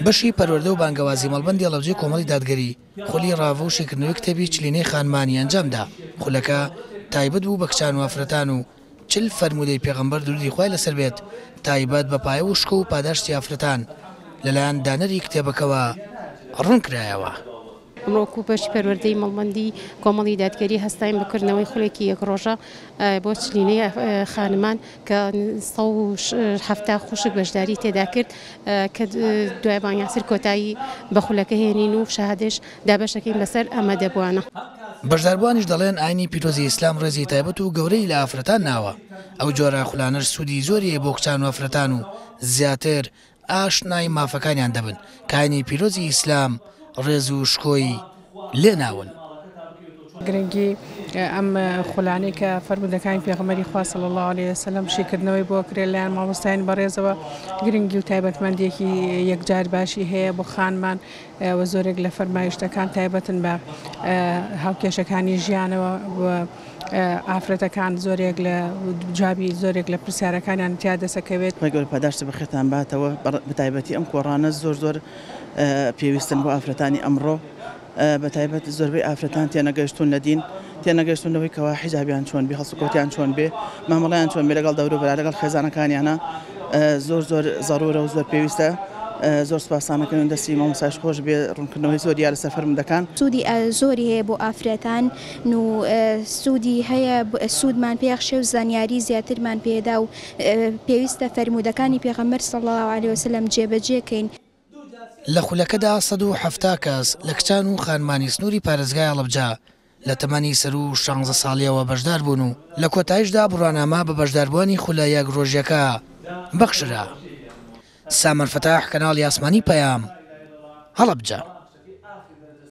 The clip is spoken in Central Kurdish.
بەشی پەروەردە و بانگەوازی مەڵبەندی هەڵەبجەی کۆمەڵی دادگەری خۆلی ڕاوە و شێکردنەوەی کتێبی چلینەی خانمانی ئەنجامدا. خولەکە تایبەت بوو بە کچان و ئافرەتان و 40 فەرمودەی پێغەمبەر درودی خوای لەسەر بێت تایبەت بە پایە و شکۆ و پاداشتی ئافرەتان لەلایەن دانەری کتێبەکەوە ڕوون کرایەوە. ئەمڕۆکو بەشی پەروەردەی مەڵبەندی کۆمەڵی دادگەری هەستاین بکردنەوەی خولێکی یەک ڕۆژە بۆ چلینەی خانمان کە 170 خوشک بەشداری تێدا کرد کە دوای بانگیاسر کۆتایی بە خولەکە هێنین و شاهدش دابەشەکەین بەسەر ئەمە دەبوانە. بەشداربوانیش دەڵێن ئاینی پیرۆزی ئیسلام ڕێزی تایبەت و گەورەی لە ئافرەتان ناوە. ئەو جۆرە خولانەش سوودی زۆری بۆ کچان و ئافرەتان و زیاتر ئاشنای مافەکانیان دەبن کە ئاینی پیرۆزی ئیسلام ڕێز و شکۆی لێ ناون. گرنگی ئەم خولانەی کە فەرمودەکانی پێغەمبەری خوا صلی الله علیه وسلم شیکردنەوەی بۆ کرێ لایەن مامۆستایان بەڕێزەوە گرنگی و تایبەتمەندیەکی یەکجار باشی هەیە بۆ خانمان و زۆرێک لە فەرمایشتەکان تایبەتن بە هاوکێشەکانی ژیانەوە و ئافرەتەکان زۆرێک لە جوابی زۆرێک لە پرسیارەکانیان تیا دەسەکەوێت. گەورە پاداشت بەخێتان باتەوە بەتایبەتی ئەم کۆڕانە زۆر پێویستن بۆ ئافرەتانی ئەمڕۆ بە تایبەت زۆربەی ئافرەتان تێنەگەیشتون لە دین تێنەگەیشتونەوەی کەوا حیجابیان چۆن بێ هەڵسوکەوتیان چۆن بێ مامەڵەیان چۆن بێ لەگەڵ دەوروبەر لەگەڵ خێزانەکانیانە زۆر زەڕورە و زۆر پێویستە. زۆر سپاسانەکەن دەستی مامۆستاش خۆش بێ ڕوونکردنەوەی زۆر دیارە لەسەر فەرمودەکان. سوودی زۆری هەیە بۆ ئافرەتان و سوودی هەیە سوودمان پێخشێ و زانیاری زیاترمان پێدا و پێویستە فەرمودەکانی پێغەمبەر صلی الله علیه وسلم جێبەجێکەین. لە خولەکەدا 170 کەس لە کچان و خانمانی سنووری پارێزگای هەڵەبجە لە تەمەنی سەر و 16 ساڵیەوە بەشدار بوون و لە کۆتاییشدا بڕوانامە بە بەشداربووانی خولە یەک ڕۆژیەکە بەخشرا. سامەر فەتاح کەناڵی ئاسمانی پەیام هەڵەبجە.